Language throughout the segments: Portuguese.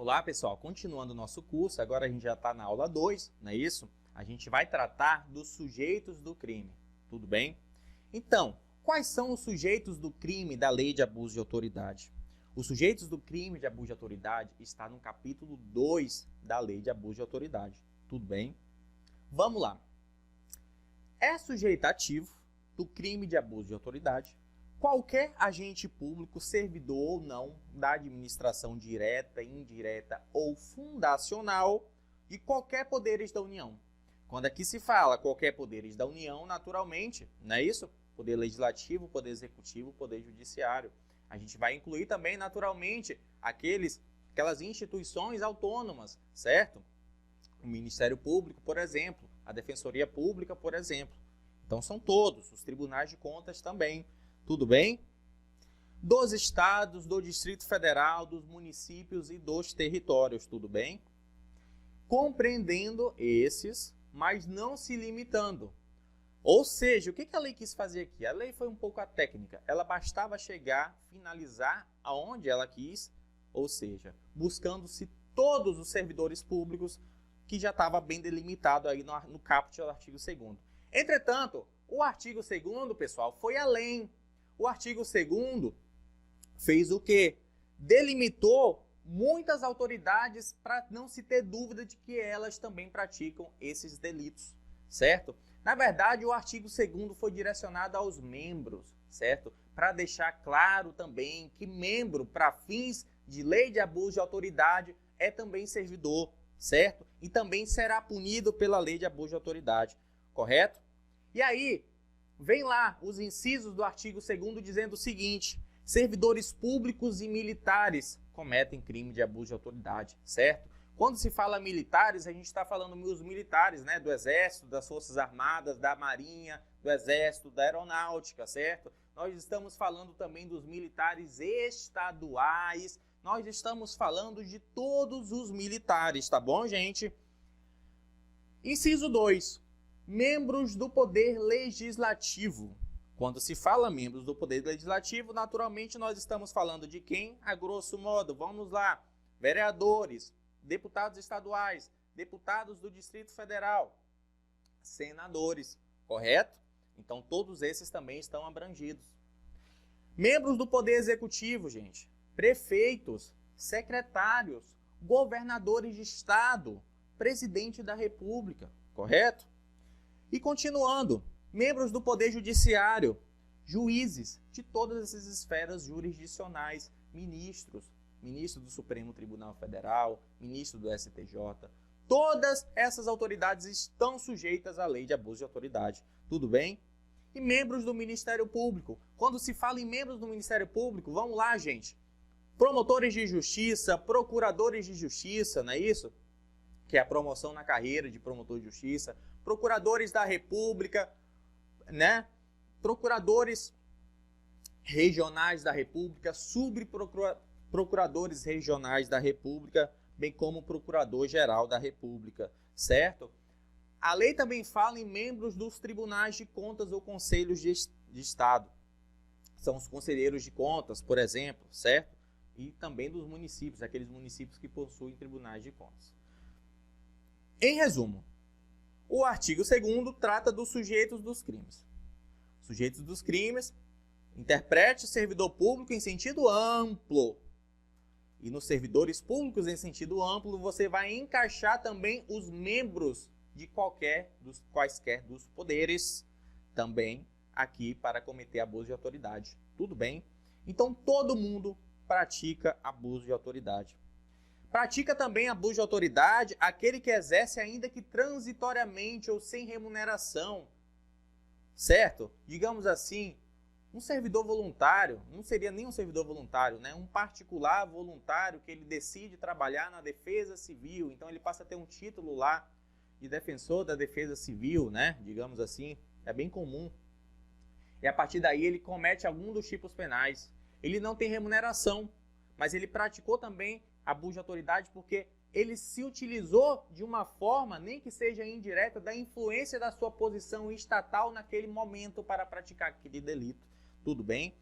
lá, pessoal, continuando o nosso curso, agora a gente já está na aula 2, não é isso? A gente vai tratar dos sujeitos do crime, tudo bem? Então, quais são os sujeitos do crime da lei de abuso de autoridade? Os sujeitos do crime de abuso de autoridade está no capítulo 2 da lei de abuso de autoridade, tudo bem? Vamos lá. É sujeitativo do crime de abuso de autoridade qualquer agente público, servidor ou não, da administração direta, indireta ou fundacional de qualquer poderes da União. Quando aqui se fala qualquer poderes da União, naturalmente, não é isso? Poder legislativo, poder executivo, poder judiciário. A gente vai incluir também, naturalmente, aquelas instituições autônomas, certo? O Ministério Público, por exemplo, a Defensoria Pública, por exemplo. Então são todos, os tribunais de contas também. Tudo bem? Dos estados, do Distrito Federal, dos municípios e dos territórios, tudo bem? Compreendendo esses, mas não se limitando. Ou seja, o que a lei quis fazer aqui? A lei foi um pouco a técnica. Ela bastava chegar, finalizar aonde ela quis, ou seja, buscando-se todos os servidores públicos, que já estava bem delimitado aí no caput do artigo 2º. Entretanto, o artigo 2º, pessoal, foi além. O artigo 2º fez o quê? Delimitou muitas autoridades para não se ter dúvida de que elas também praticam esses delitos, certo? Na verdade, o artigo 2º foi direcionado aos membros, certo? Para deixar claro também que membro, para fins de lei de abuso de autoridade, é também servidor, certo? E também será punido pela lei de abuso de autoridade, correto? E aí, vem lá os incisos do artigo 2º dizendo o seguinte: servidores públicos e militares cometem crime de abuso de autoridade, certo? Quando se fala militares, a gente está falando dos militares, né? Do Exército, das Forças Armadas, da Marinha, do Exército, da Aeronáutica, certo? Nós estamos falando também dos militares estaduais, nós estamos falando de todos os militares, tá bom, gente? Inciso 2. Membros do Poder Legislativo. Quando se fala membros do Poder Legislativo, naturalmente nós estamos falando de quem? A grosso modo, vamos lá, vereadores, deputados estaduais, deputados do Distrito Federal, senadores, correto? Então todos esses também estão abrangidos. Membros do Poder Executivo, gente, prefeitos, secretários, governadores de estado, presidente da República, correto? E continuando, membros do Poder Judiciário, juízes de todas essas esferas jurisdicionais, ministros, ministro do Supremo Tribunal Federal, ministro do STJ, todas essas autoridades estão sujeitas à lei de abuso de autoridade, tudo bem? E membros do Ministério Público. Quando se fala em membros do Ministério Público, vamos lá, gente, promotores de justiça, procuradores de justiça, não é isso? Que é a promoção na carreira de promotor de justiça, procuradores da República, né? Procuradores regionais da República, subprocuradores regionais da República, bem como procurador-geral da República, certo? A lei também fala em membros dos tribunais de contas ou conselhos de Estado. São os conselheiros de contas, por exemplo, certo? E também dos municípios, aqueles municípios que possuem tribunais de contas. Em resumo, o artigo 2º trata dos sujeitos dos crimes. Sujeitos dos crimes, interprete o servidor público em sentido amplo. E nos servidores públicos em sentido amplo, você vai encaixar também os membros de quaisquer dos poderes, também aqui para cometer abuso de autoridade. Tudo bem? Então, todo mundo pratica abuso de autoridade. Pratica também abuso de autoridade aquele que exerce ainda que transitoriamente ou sem remuneração, certo? Digamos assim, um servidor voluntário, não seria nem um servidor voluntário, né? Um particular voluntário que ele decide trabalhar na defesa civil, então ele passa a ter um título lá de defensor da defesa civil, né? Digamos assim, é bem comum. E a partir daí ele comete algum dos tipos penais. Ele não tem remuneração, mas ele praticou também abuso de autoridade porque ele se utilizou de uma forma, nem que seja indireta, da influência da sua posição estatal naquele momento para praticar aquele delito. Tudo bem?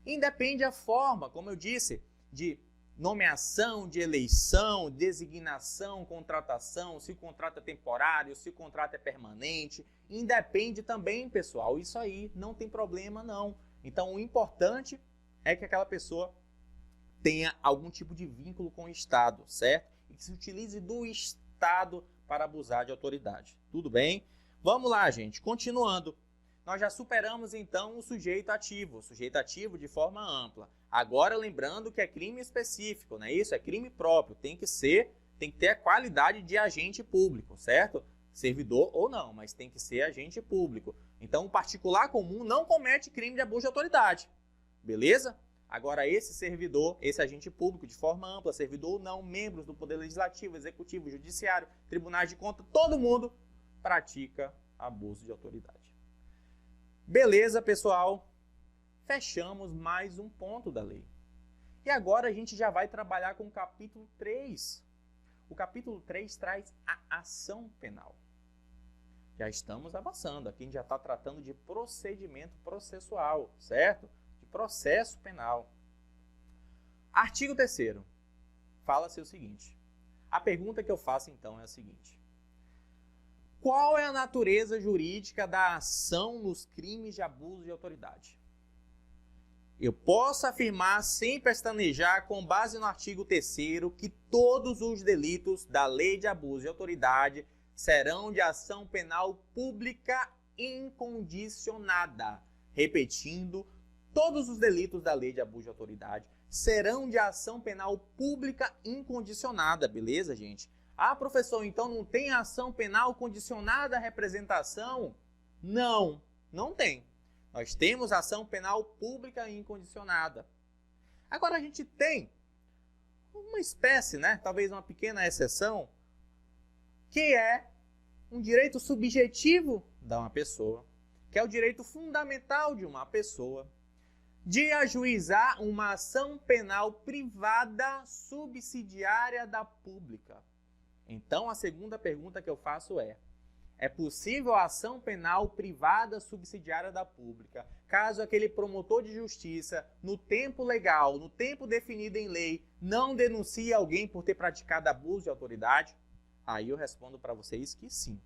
Independe a forma, como eu disse, de nomeação, de eleição, designação, contratação, se o contrato é temporário, se o contrato é permanente. Independe também, pessoal. Isso aí não tem problema, não. Então, o importante é que aquela pessoa tenha algum tipo de vínculo com o Estado, certo? E que se utilize do Estado para abusar de autoridade. Tudo bem? Vamos lá, gente. Continuando. Nós já superamos, então, o sujeito ativo de forma ampla. Agora, lembrando que é crime específico, não é isso? É crime próprio. Tem que ter a qualidade de agente público, certo? Servidor ou não, mas tem que ser agente público. Então, o particular comum não comete crime de abuso de autoridade. Beleza? Agora, esse servidor, esse agente público, de forma ampla, servidor ou não, membros do Poder Legislativo, Executivo, Judiciário, Tribunais de Contas, todo mundo pratica abuso de autoridade. Beleza, pessoal? Fechamos mais um ponto da lei. E agora a gente já vai trabalhar com o capítulo 3. O capítulo 3 traz a ação penal. Já estamos avançando. Aqui a gente já está tratando de procedimento processual, certo? De processo penal. Artigo 3º. Fala-se o seguinte. A pergunta que eu faço então é a seguinte. Qual é a natureza jurídica da ação nos crimes de abuso de autoridade? Eu posso afirmar, sem pestanejar, com base no artigo 3º, que todos os delitos da Lei de Abuso de Autoridade serão de ação penal pública incondicionada. Repetindo, todos os delitos da Lei de Abuso de Autoridade serão de ação penal pública incondicionada, beleza, gente? Ah, professor, então não tem ação penal condicionada à representação? Não, não tem. Nós temos ação penal pública incondicionada. Agora a gente tem uma espécie, né? Talvez uma pequena exceção, que é um direito subjetivo de uma pessoa, que é o direito fundamental de uma pessoa, de ajuizar uma ação penal privada subsidiária da pública. Então, a segunda pergunta que eu faço é possível a ação penal privada subsidiária da pública, caso aquele promotor de justiça, no tempo legal, no tempo definido em lei, não denuncie alguém por ter praticado abuso de autoridade? Aí eu respondo para vocês que sim,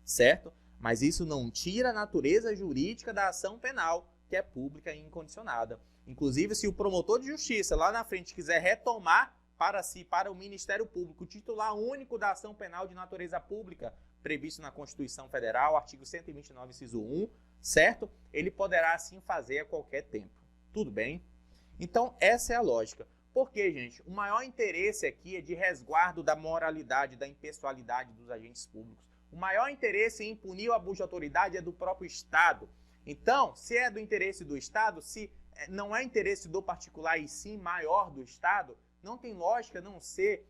certo? Mas isso não tira a natureza jurídica da ação penal, que é pública e incondicionada. Inclusive, se o promotor de justiça lá na frente quiser retomar para si, para o Ministério Público, o titular único da ação penal de natureza pública, previsto na Constituição Federal, artigo 129, inciso 1, certo? Ele poderá assim fazer a qualquer tempo. Tudo bem? Então, essa é a lógica. Por quê, gente? O maior interesse aqui é de resguardo da moralidade, da impessoalidade dos agentes públicos. O maior interesse em punir o abuso de autoridade é do próprio Estado. Então, se é do interesse do Estado, se não é interesse do particular e sim maior do Estado, não tem lógica não ser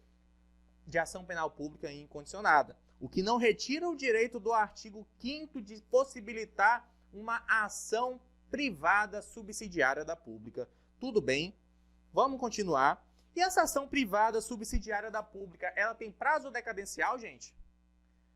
de ação penal pública incondicionada. O que não retira o direito do artigo 5º de possibilitar uma ação privada subsidiária da pública. Tudo bem? Vamos continuar. E essa ação privada subsidiária da pública, ela tem prazo decadencial, gente?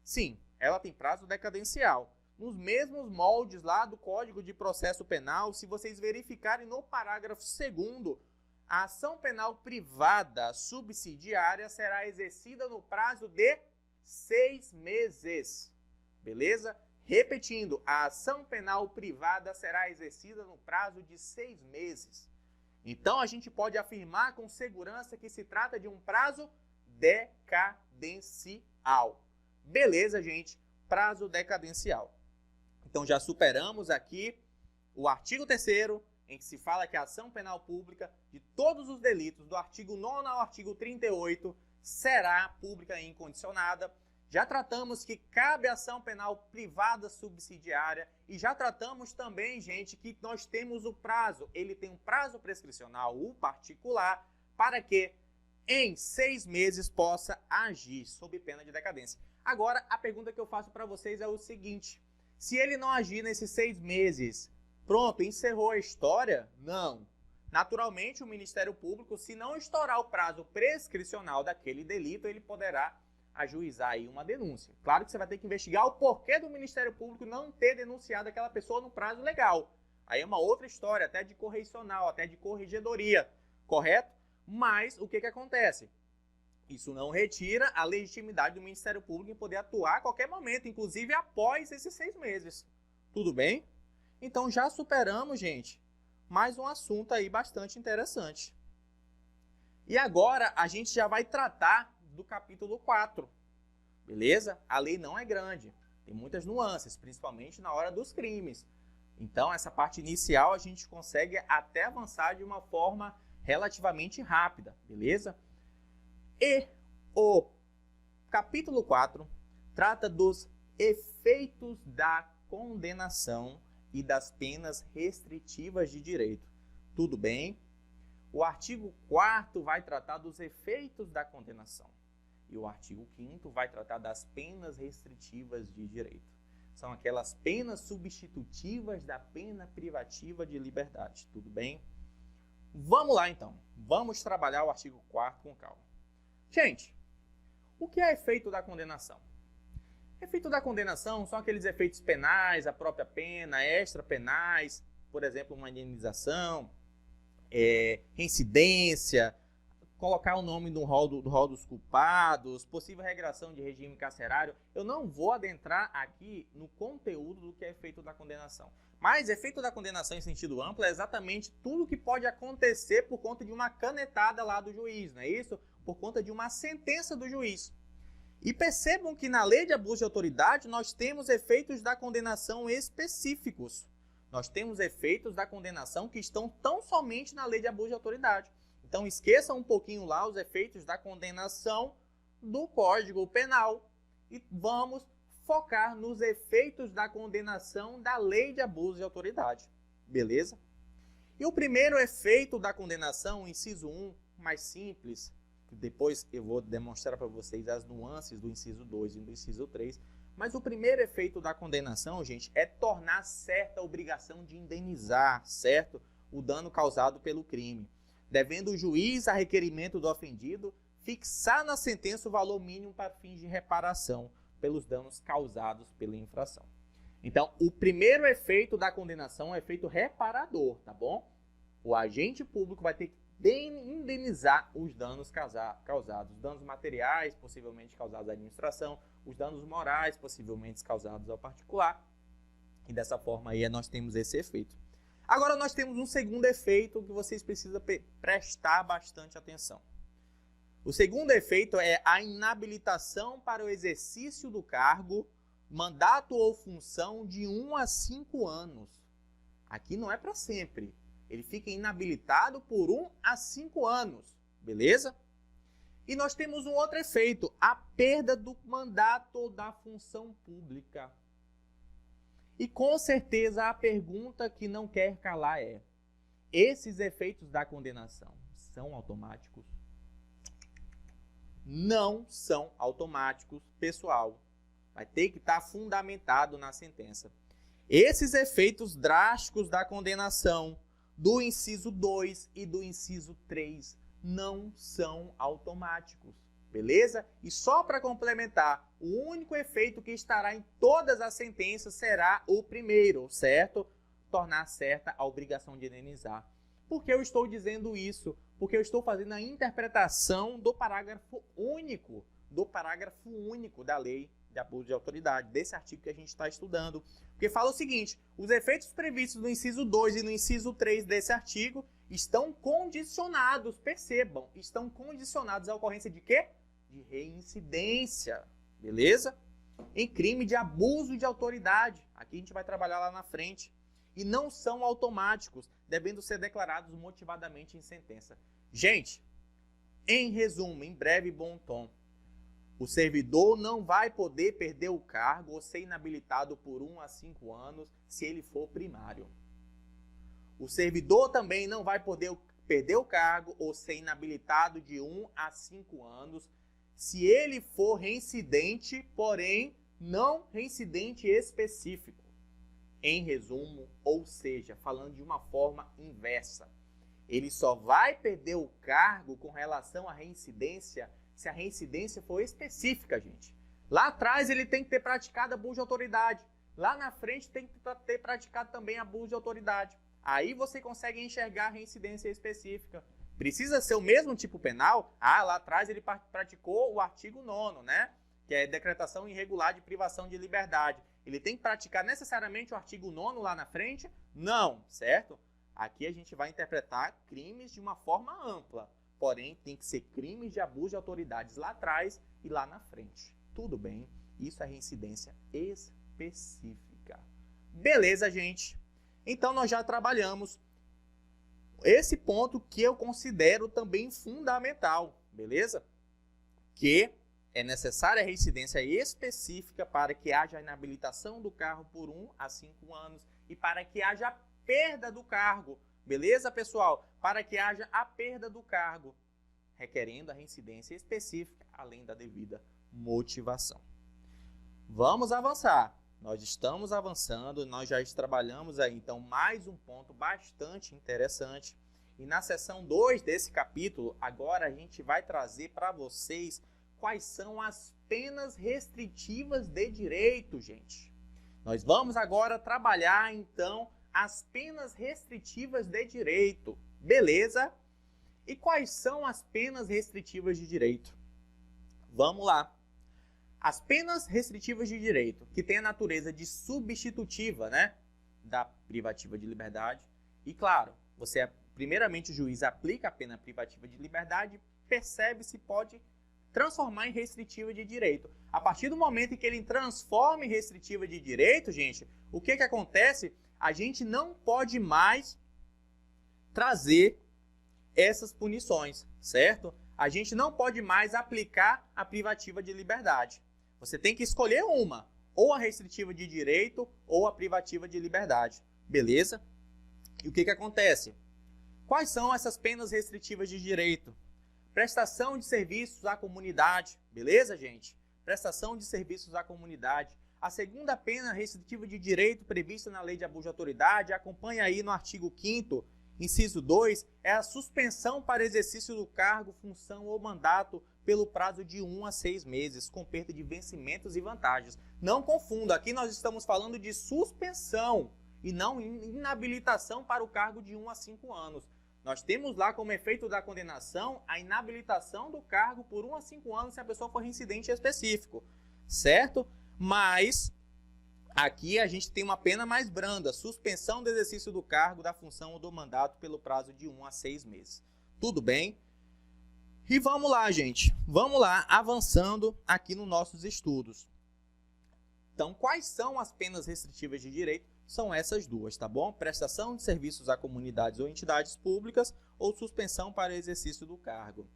Sim, ela tem prazo decadencial. Nos mesmos moldes lá do Código de Processo Penal, se vocês verificarem no parágrafo 2º, a ação penal privada subsidiária será exercida no prazo de 6 meses. Beleza? Repetindo, a ação penal privada será exercida no prazo de 6 meses. Então, a gente pode afirmar com segurança que se trata de um prazo decadencial. Beleza, gente? Prazo decadencial. Então, já superamos aqui o artigo 3º, em que se fala que a ação penal pública de todos os delitos, do artigo 9º ao artigo 38, será pública e incondicionada. Já tratamos que cabe ação penal privada subsidiária e já tratamos também, gente, que nós temos o prazo. Ele tem um prazo prescricional, o particular, para que em 6 meses possa agir sob pena de decadência. Agora, a pergunta que eu faço para vocês é o seguinte. Se ele não agir nesses 6 meses, pronto, encerrou a história? Não. Naturalmente, o Ministério Público, se não estourar o prazo prescricional daquele delito, ele poderá ajuizar aí uma denúncia. Claro que você vai ter que investigar o porquê do Ministério Público não ter denunciado aquela pessoa no prazo legal. Aí é uma outra história, até de correicional, até de corregedoria, correto? Mas o que acontece? Isso não retira a legitimidade do Ministério Público em poder atuar a qualquer momento, inclusive após esses 6 meses. Tudo bem? Então já superamos, gente, mais um assunto aí bastante interessante. E agora a gente já vai tratar do capítulo 4, beleza? A lei não é grande, tem muitas nuances, principalmente na hora dos crimes. Então essa parte inicial a gente consegue até avançar de uma forma relativamente rápida, beleza? E o capítulo 4 trata dos efeitos da condenação e das penas restritivas de direito. Tudo bem? O artigo 4º vai tratar dos efeitos da condenação. E o artigo 5º vai tratar das penas restritivas de direito. São aquelas penas substitutivas da pena privativa de liberdade. Tudo bem? Vamos lá, então. Vamos trabalhar o artigo 4º com calma. Gente, o que é efeito da condenação? Efeito da condenação são aqueles efeitos penais, a própria pena, extrapenais, por exemplo, uma indenização, reincidência, colocar o nome do rol dos culpados, possível regressão de regime carcerário. Eu não vou adentrar aqui no conteúdo do que é efeito da condenação. Mas efeito da condenação em sentido amplo é exatamente tudo que pode acontecer por conta de uma canetada lá do juiz, não é isso? Por conta de uma sentença do juiz. E percebam que na lei de abuso de autoridade nós temos efeitos da condenação específicos. Nós temos efeitos da condenação que estão tão somente na lei de abuso de autoridade. Então esqueçam um pouquinho lá os efeitos da condenação do Código Penal e vamos focar nos efeitos da condenação da lei de abuso de autoridade. Beleza? E o primeiro efeito da condenação, inciso 1, mais simples, depois eu vou demonstrar para vocês as nuances do inciso 2 e do inciso 3. Mas o primeiro efeito da condenação, gente, é tornar certa a obrigação de indenizar, certo? O dano causado pelo crime. Devendo o juiz, a requerimento do ofendido, fixar na sentença o valor mínimo para fins de reparação pelos danos causados pela infração. Então, o primeiro efeito da condenação é o efeito reparador, tá bom? O agente público vai ter que indenizar os danos causados, os danos materiais, possivelmente causados à administração, os danos morais, possivelmente causados ao particular. E dessa forma aí nós temos esse efeito. Agora nós temos um segundo efeito que vocês precisam prestar bastante atenção. O segundo efeito é a inabilitação para o exercício do cargo, mandato ou função de 1 a 5 anos. Aqui não é para sempre. Ele fica inabilitado por 1 a 5 anos, beleza? E nós temos um outro efeito, a perda do mandato ou da função pública. E com certeza a pergunta que não quer calar é: esses efeitos da condenação são automáticos? Não são automáticos, pessoal. Vai ter que estar fundamentado na sentença. Esses efeitos drásticos da condenação do inciso 2 e do inciso 3 não são automáticos, beleza? E só para complementar, o único efeito que estará em todas as sentenças será o primeiro, certo? Tornar certa a obrigação de indenizar. Por que eu estou dizendo isso? Porque eu estou fazendo a interpretação do parágrafo único da lei de abuso de autoridade, desse artigo que a gente está estudando. Porque fala o seguinte: os efeitos previstos no inciso 2 e no inciso 3 desse artigo estão condicionados, percebam, estão condicionados à ocorrência de quê? De reincidência, beleza? Em crime de abuso de autoridade. Aqui a gente vai trabalhar lá na frente. E não são automáticos, devendo ser declarados motivadamente em sentença. Gente, em resumo, em breve e bom tom, o servidor não vai poder perder o cargo ou ser inabilitado por 1 a 5 anos se ele for primário. O servidor também não vai poder perder o cargo ou ser inabilitado de 1 a 5 anos se ele for reincidente, porém não reincidente específico. Em resumo, ou seja, falando de uma forma inversa, ele só vai perder o cargo com relação à reincidência se a reincidência for específica, gente. Lá atrás ele tem que ter praticado abuso de autoridade. Lá na frente tem que ter praticado também abuso de autoridade. Aí você consegue enxergar a reincidência específica. Precisa ser o mesmo tipo penal? Ah, lá atrás ele praticou o artigo 9º, né? Que é decretação irregular de privação de liberdade. Ele tem que praticar necessariamente o artigo 9º lá na frente? Não, certo? Aqui a gente vai interpretar crimes de uma forma ampla. Porém, tem que ser crimes de abuso de autoridades lá atrás e lá na frente. Tudo bem? Isso é reincidência específica. Beleza, gente? Então, nós já trabalhamos esse ponto que eu considero também fundamental, beleza? Que é necessária a reincidência específica para que haja inabilitação do cargo por 1 a 5 anos e para que haja perda do cargo, beleza, pessoal? Para que haja a perda do cargo, requerendo a reincidência específica, além da devida motivação. Vamos avançar. Nós estamos avançando, nós já trabalhamos aí, então, mais um ponto bastante interessante. E na seção 2 desse capítulo, agora a gente vai trazer para vocês quais são as penas restritivas de direito, gente. Nós vamos agora trabalhar, então, as penas restritivas de direito, beleza? E quais são as penas restritivas de direito? Vamos lá. As penas restritivas de direito, que têm a natureza de substitutiva, né, da privativa de liberdade. E, claro, primeiramente o juiz aplica a pena privativa de liberdade, percebe se pode transformar em restritiva de direito. A partir do momento em que ele transforma em restritiva de direito, gente, o que acontece? A gente não pode mais trazer essas punições, certo? A gente não pode mais aplicar a privativa de liberdade. Você tem que escolher uma, ou a restritiva de direito ou a privativa de liberdade, beleza? E o que acontece? Quais são essas penas restritivas de direito? Prestação de serviços à comunidade, beleza, gente? Prestação de serviços à comunidade. A segunda pena restritiva de direito prevista na Lei de Abuso de Autoridade, acompanha aí no artigo 5º, inciso 2, é a suspensão para exercício do cargo, função ou mandato pelo prazo de 1 a 6 meses, com perda de vencimentos e vantagens. Não confunda, aqui nós estamos falando de suspensão e não inabilitação para o cargo de 1 a 5 anos. Nós temos lá como efeito da condenação a inabilitação do cargo por 1 a 5 anos se a pessoa for reincidente específico, certo? Mas aqui a gente tem uma pena mais branda, suspensão do exercício do cargo, da função ou do mandato pelo prazo de 1 a 6 meses. Tudo bem? E vamos lá, gente. Vamos lá, avançando aqui nos nossos estudos. Então, quais são as penas restritivas de direito? São essas duas, tá bom? Prestação de serviços a comunidades ou entidades públicas ou suspensão para exercício do cargo.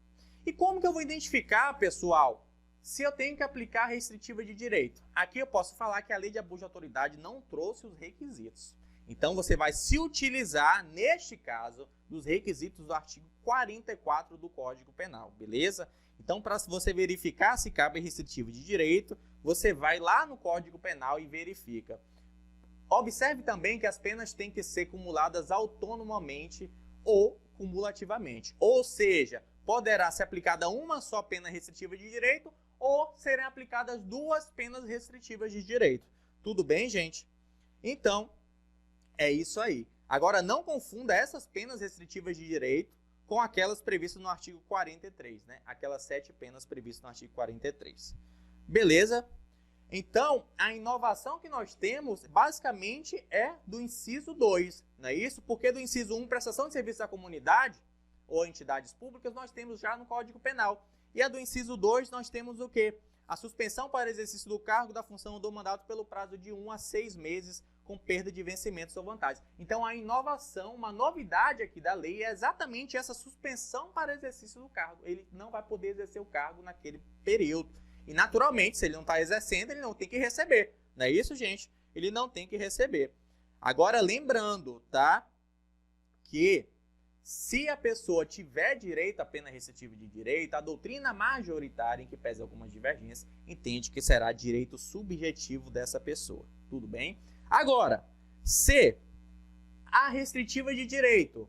E como que eu vou identificar, pessoal, se eu tenho que aplicar a restritiva de direito? Aqui eu posso falar que a Lei de Abuso de Autoridade não trouxe os requisitos. Então, você vai se utilizar, neste caso, dos requisitos do artigo 44 do Código Penal, beleza? Então, para você verificar se cabe restritivo de direito, você vai lá no Código Penal e verifica. Observe também que as penas têm que ser cumuladas autonomamente ou cumulativamente. Ou seja, poderá ser aplicada uma só pena restritiva de direito ou serem aplicadas duas penas restritivas de direito. Tudo bem, gente? Então, é isso aí. Agora, não confunda essas penas restritivas de direito com aquelas previstas no artigo 43, né? Aquelas 7 penas previstas no artigo 43. Beleza? Então, a inovação que nós temos, basicamente, é do inciso 2, não é isso? Porque do inciso 1, prestação de serviços à comunidade ou entidades públicas, nós temos já no Código Penal. E a do inciso 2, nós temos o quê? A suspensão para exercício do cargo, da função ou do mandato pelo prazo de 1 a 6 meses, com perda de vencimentos ou vantagens. Então, a inovação, uma novidade aqui da lei é exatamente essa suspensão para exercício do cargo. Ele não vai poder exercer o cargo naquele período. E, naturalmente, se ele não está exercendo, ele não tem que receber. Não é isso, gente? Ele não tem que receber. Agora, lembrando, tá? Que se a pessoa tiver direito à pena restritiva de direito, a doutrina majoritária, em que pese algumas divergências, entende que será direito subjetivo dessa pessoa. Tudo bem? Agora, se a restritiva de direito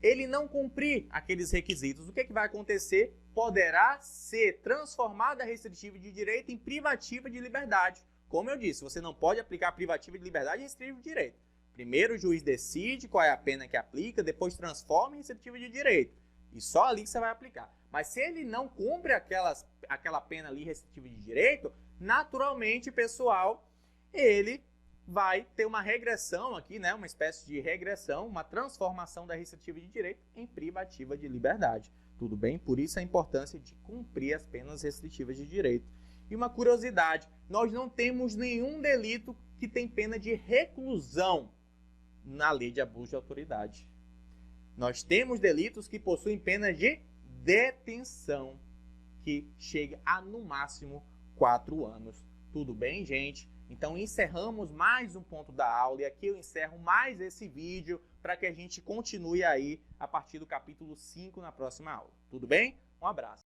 ele não cumprir aqueles requisitos, o que vai acontecer? Poderá ser transformada a restritiva de direito em privativa de liberdade. Como eu disse, você não pode aplicar privativa de liberdade e restritiva de direito. Primeiro o juiz decide qual é a pena que aplica, depois transforma em restritiva de direito. E só ali que você vai aplicar. Mas se ele não cumpre aquela pena ali restritiva de direito, naturalmente, pessoal, ele vai ter uma regressão aqui, né? Uma espécie de regressão, uma transformação da restritiva de direito em privativa de liberdade. Tudo bem? Por isso a importância de cumprir as penas restritivas de direito. E uma curiosidade, nós não temos nenhum delito que tem pena de reclusão na lei de abuso de autoridade. Nós temos delitos que possuem pena de detenção, que chega a, no máximo, 4 anos. Tudo bem, gente? Então, encerramos mais um ponto da aula e aqui eu encerro mais esse vídeo para que a gente continue aí a partir do capítulo 5 na próxima aula. Tudo bem? Um abraço.